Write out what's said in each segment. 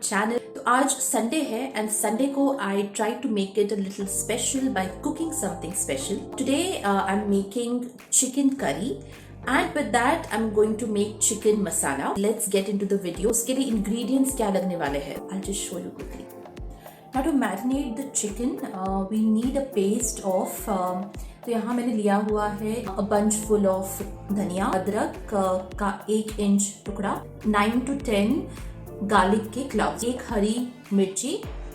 channel. तो आज Sunday है and संडे को I try to make it a little special by cooking something special. Today I'm making chicken curry and with that I'm going to make chicken masala. Let's get into the video. उसके लिए ingredients क्या लगने वाले हैं I'll just show you quickly. Now to marinate the chicken we need a paste of तो यहाँ मैंने लिया हुआ है a bunch full of धनिया, अदरक का 1 इंच टुकड़ा, 9 to 10 गार्लिक के क्लव्स, एक हरी मिर्ची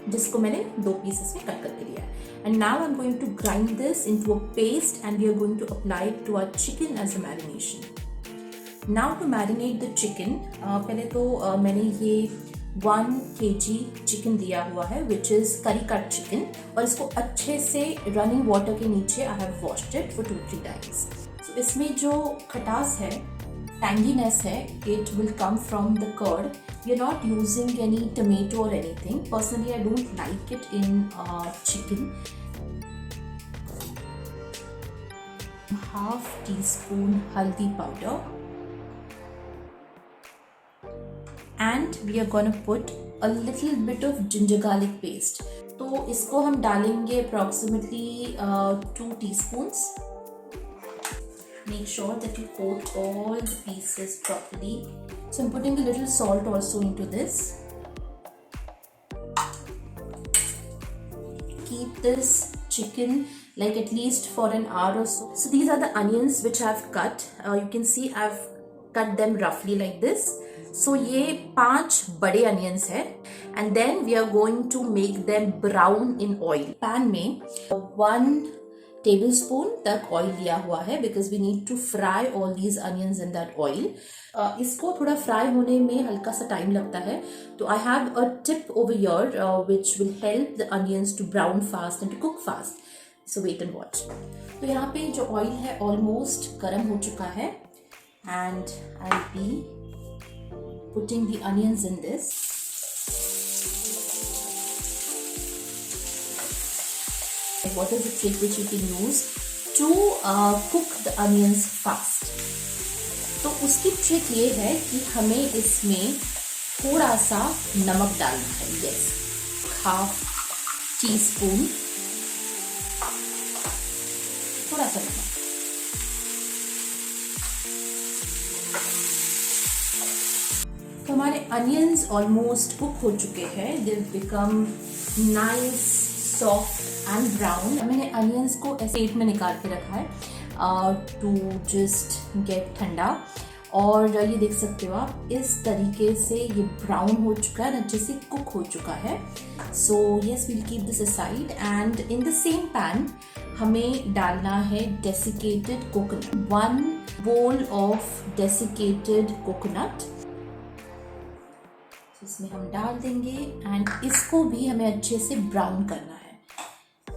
जिसको मैंने 2 पीसेस में कट करके लिया है. And now I'm going to grind this into a paste and we are going to apply it to our chicken as a marination. Now to marinate the chicken, पहले तो मैंने ये 1 kg चिकन दिया हुआ है which is curry cut chicken और इसको अच्छे से रनिंग वाटर के नीचे I have washed it for 2-3 times. So इसमें जो खटास है, tanginess है, it will come from the curd. We are not using any tomato or anything. Personally, I don't like it in chicken. Half teaspoon haldi powder. And we are gonna put a little bit of ginger garlic paste. तो इसको हम डालेंगे approximately 2 teaspoons. Make sure that you coat all the pieces properly. So I'm putting a little salt also into this. Keep this chicken like at least for an hour or so. So these are the onions which I've cut. You can see I've cut them roughly like this. So ये 5 बड़े onions है and then we are going to make them brown in oil. Pan में 1 tablespoon तक oil लिया हुआ है because we need to fry all these onions in that oil. इसको थोड़ा फ्राई होने में हल्का सा टाइम लगता है तो I have a tip over here which will help the onions to brown fast and to cook fast. So wait and watch. तो यहाँ पे जो oil है almost गर्म हो चुका है and I'll be putting the onions in this. What is the trick which you can use to cook the onions fast? तो उसकी ट्रिक ये है कि हमें इसमें थोड़ा सा नमक डालना है. Yes, half teaspoon, थोड़ा सा नमक. तो हमारे onions almost cook हो चुके हैं. They've become nice, soft and brown. मैंने onions को ऐसे प्लेट में निकाल के रखा है to just get ठंडा और ये देख सकते हो आप इस तरीके से ये ब्राउन हो चुका है, अच्छे से कुक हो चुका है. So yes, we'll keep this aside and in the same pan हमें डालना है desiccated coconut. 1 bowl of desiccated coconut. इसमें हम डाल देंगे एंड इसको भी हमें अच्छे से ब्राउन करना है.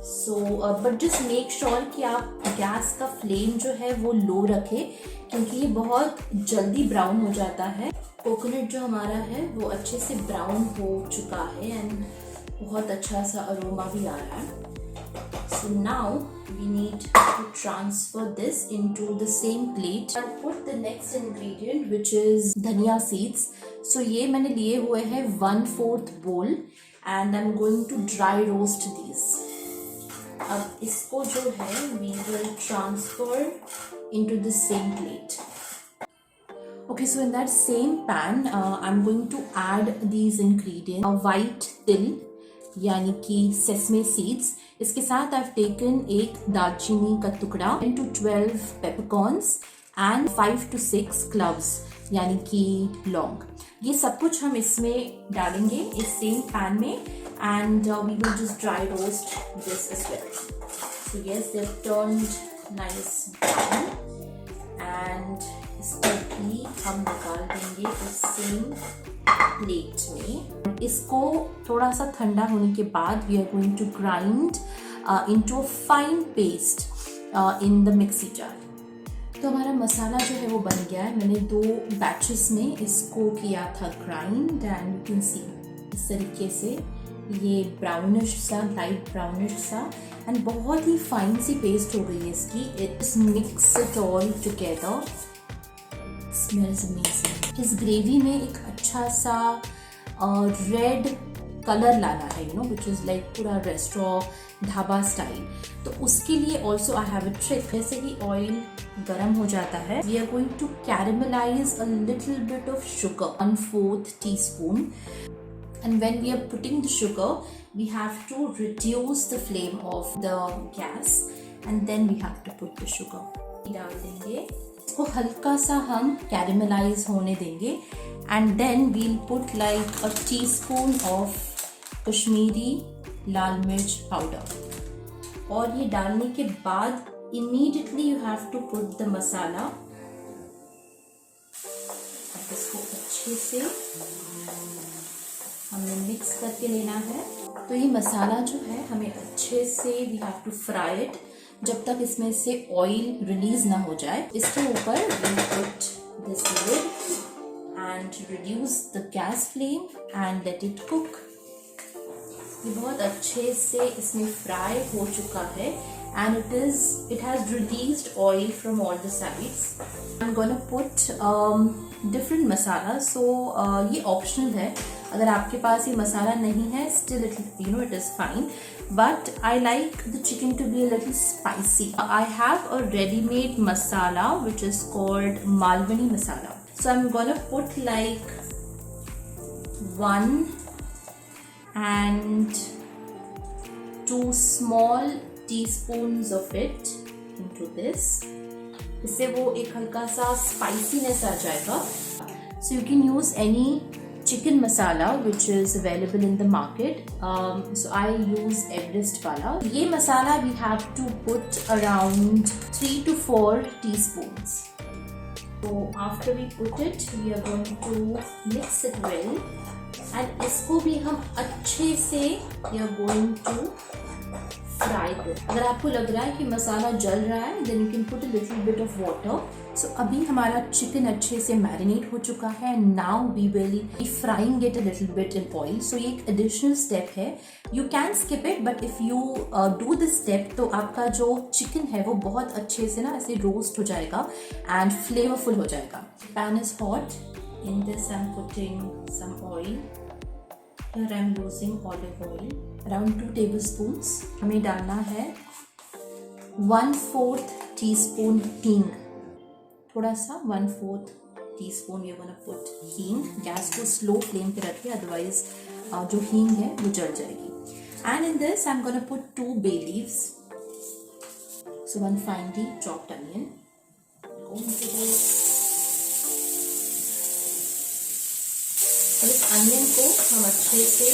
So but just make sure कि आप गैस का फ्लेम जो है वो लो रखें क्योंकि ये बहुत जल्दी ब्राउन हो जाता है. कोकोनट जो हमारा है वो अच्छे से ब्राउन हो चुका है एंड बहुत अच्छा सा अरोमा भी आ रहा है. So now we need to transfer this into the same plate. I'll put the next ingredient which is धनिया seeds. So ये मैंने लिए हुए हैं 1/4 bowl and I'm going to dry roast these. अब इसको जो है we will transfer into the same plate. Okay, so in that same pan I'm going to add these ingredients. A white till यानी कि सेसमे सीड्स. इसके साथ I've taken एक दालचीनी का टुकड़ा, 10 to 12 peppercorns and 5 to 6 cloves यानी कि लौंग. ये सब कुछ हम इसमें डालेंगे इस सेम पैन में and we will just dry roast this as well. So yes, they've turned nice brown and इसको भी हम निकाल देंगे इस सेम प्लेट में. इसको थोड़ा सा ठंडा होने के बाद we are going to grind into a fine paste in the mixie jar. तो हमारा मसाला जो है वो बन गया है. मैंने 2 बैचेस में इसको किया था grind and you can see इस तरीके से ये ब्राउनिश सा, लाइट ब्राउनिश सा एंड बहुत ही फाइन सी पेस्ट हो गई है इसकी. It's mix it all together. Smells amazing. इस ग्रेवी में एक अच्छा सा रेड कलर लाना है, you know, which is like पूरा रेस्टोरेंट ढाबा स्टाइल। तो उसके लिए also I have a trick. जैसे ही ऑयल गर्म हो जाता है, we are going to caramelize a little bit of sugar, 1/4 teaspoon. And when we are putting the sugar, we have to reduce the flame of the gas and then we have to put the sugar. डाल देंगे, इसको हल्का सा हम caramelise होने देंगे and then we'll put like a teaspoon of Kashmiri लाल मिर्च powder. और ये डालने के बाद immediately you have to put the मसाला। इसको अच्छे से हमें मिक्स करके लेना है। तो ये मसाला जो है हमें अच्छे से we have to fry it जब तक इसमें से ऑयल रिलीज ना हो जाए। इसके ऊपर we put this lid and reduce the gas flame and let it cook. ये बहुत अच्छे से इसमें फ्राई हो चुका है and it has released oil from all the sides. I'm gonna put different masala, so ये optional है। अगर आपके पास ये मसाला नहीं है, still it is fine, but I like the chicken to be a little spicy. I have a ready-made masala which is called Malwani masala, so I'm gonna put like 1 and 2 small teaspoons of it into this. इससे वो एक हल्का सा spiciness आ जाएगा। So you can use any chicken masala which is available in the market. So I use Everest wala. ये मसाला we have to put around 3 to 4 teaspoons. So after we put it, we are going to mix it well. And इसको भी हम अच्छे से we are going to fry को। अगर आपको लग रहा है कि मसाला जल रहा है, then you can put a little bit of water. So अभी हमारा चिकन अच्छे से मैरिनेट हो चुका है। Now we will be frying it a little bit in oil. So ये एक एडिशनल स्टेप है, you can skip it, but if you do this step तो आपका जो चिकन है वो बहुत अच्छे से ना ऐसे रोस्ट हो जाएगा एंड फ्लेवरफुल हो जाएगा। Pan is hot, in this I am putting some oil. Here I am using olive oil, around 2 tablespoons. हमें डालना है 1/4 teaspoon हींग, थोड़ा सा 1/4 teaspoon we are gonna put हींग। गैस को स्लो फ्लेम पे रखिए, अदरवाइज जो हींग है वो जल जाएगी। And in this I'm gonna put 2 bay leaves, so 1 finely chopped onion. Go into this. और इस अनियन को हम अच्छे से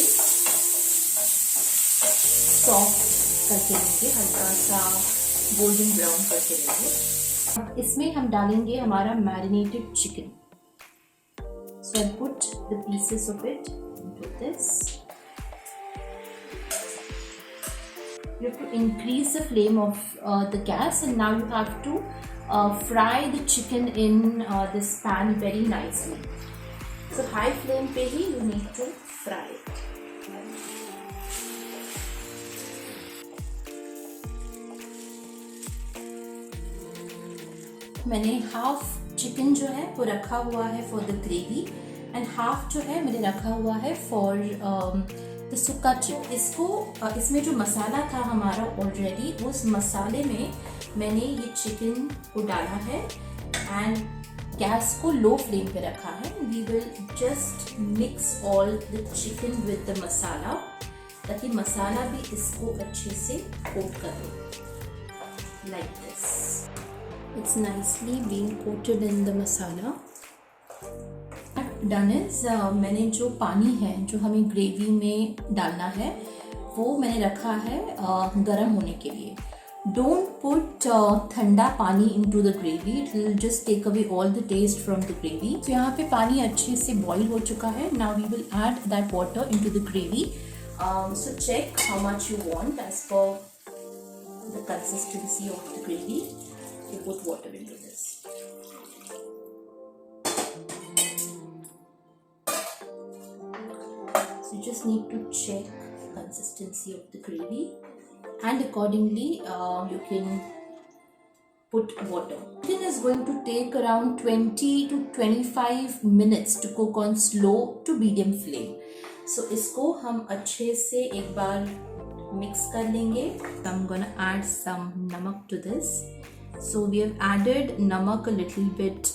सॉफ्ट करके लेंगे, हल्का सा गोल्डन ब्राउन करके लेंगे। अब इसमें हम डालेंगे हमारा marinated chicken. So I put the pieces of it into this. You have to increase the flame of the gas, and now you have to fry the chicken in this pan very nicely. So high flame पे ही you need to fry it. मैंने half chicken जो है वो रखा हुआ है for the gravy and half जो है मैंने रखा हुआ है फॉर द सुक्का चिकन। इसको इसमें जो मसाला था हमारा ऑलरेडी, उस मसाले में मैंने ये चिकन को डाला है एंड गैस को लो फ्लेम पे रखा है। We will just mix all the chicken with the masala, ताकि मसाला भी इसको अच्छे से कोट कर दे, like this. It's nicely being coated in the masala. Done is, मैंने जो पानी है जो हमें ग्रेवी में डालना है वो मैंने रखा है गरम होने के लिए। Don't put ठंडा पानी into the gravy, it will just take away all the taste from the gravy. So यहाँ पे पानी अच्छे से boil हो चुका है। Now we will add that water into the gravy. So check how much you want as per the consistency of the gravy. You put water into this. So you just need to check consistency of the gravy. And accordingly you can put water. Chicken is going to take around 20 to 25 minutes to cook on slow to medium flame. सो इसको हम अच्छे से एक बार mix कर लेंगे. I'm gonna add some namak to this. So we have added namak a little bit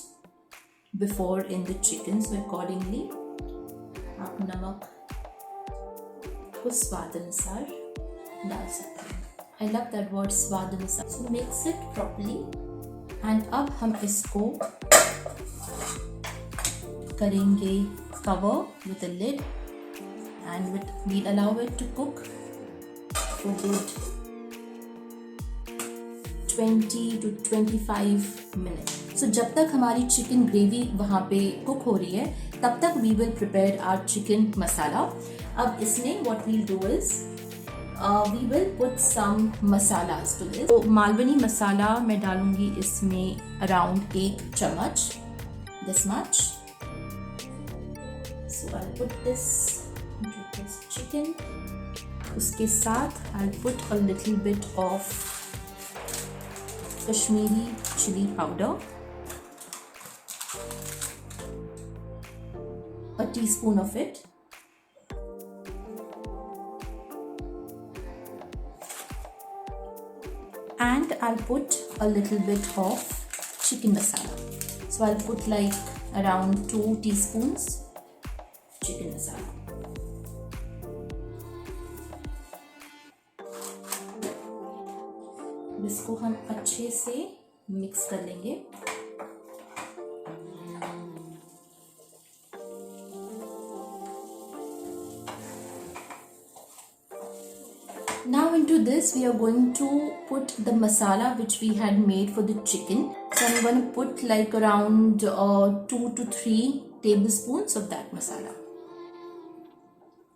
before in the chicken, so accordingly आप नमक को स्वाद अनुसार डाल सकते हैं. I love that word स्वाद अनुसार. So mix it properly and अब हम इसको करेंगे cover with a lid and we'll allow it to cook for good 20 to 25 minutes. So जब तक हमारी चिकन ग्रेवी वहाँ पे कुक हो रही है तब तक we will prepare our chicken masala. अब इसमें what we'll do is we will put some masalas to this. तो मालवनी मसाला मैं डालूंगी इसमें around 1 चम्मच, this much. So I'll put this into this chicken. उसके साथ I'll put a little bit of Kashmiri chili powder, a teaspoon of it, and I'll put a little bit of chicken masala. So I'll put like around 2 teaspoons chicken masala. इसको हम अच्छे से mix कर लेंगे. Now into this we are going to put the masala which we had made for the chicken. So I'm going to put like around 2 to 3 tablespoons of that masala.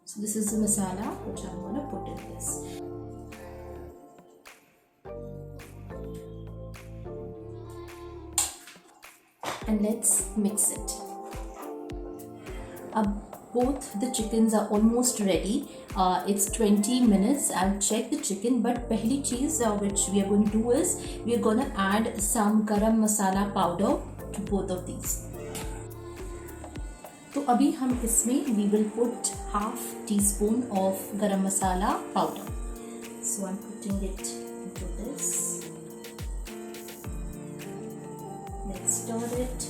So this is the masala which I'm going to put in this. And let's mix it. Both the chickens are almost ready. It's 20 minutes. I'll check the chicken, but पहली चीज which we are going to do is we are going to add some garam masala powder to both of these. तो अभी हम इसमें we will put half teaspoon of garam masala powder. So I'm putting it into this. Let's stir it.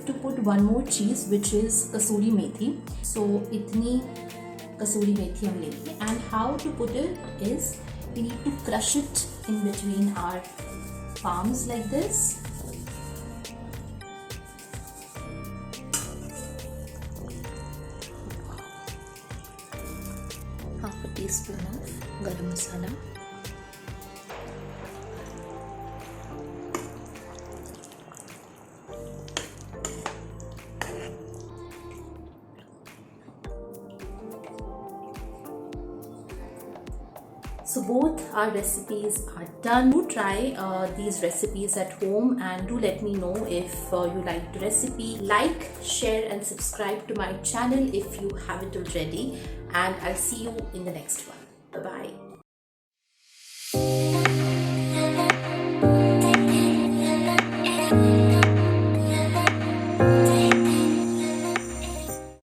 To put one more cheese which is kasuri methi. So itni kasuri methi hum lenge. And how to put it is we need to crush it in between our palms like this. Half a teaspoon of garam masala. So both our recipes are done. Do try these recipes at home and do let me know if you like the recipe. Like, share and subscribe to my channel if you haven't already, and I'll see you in the next one. Bye bye.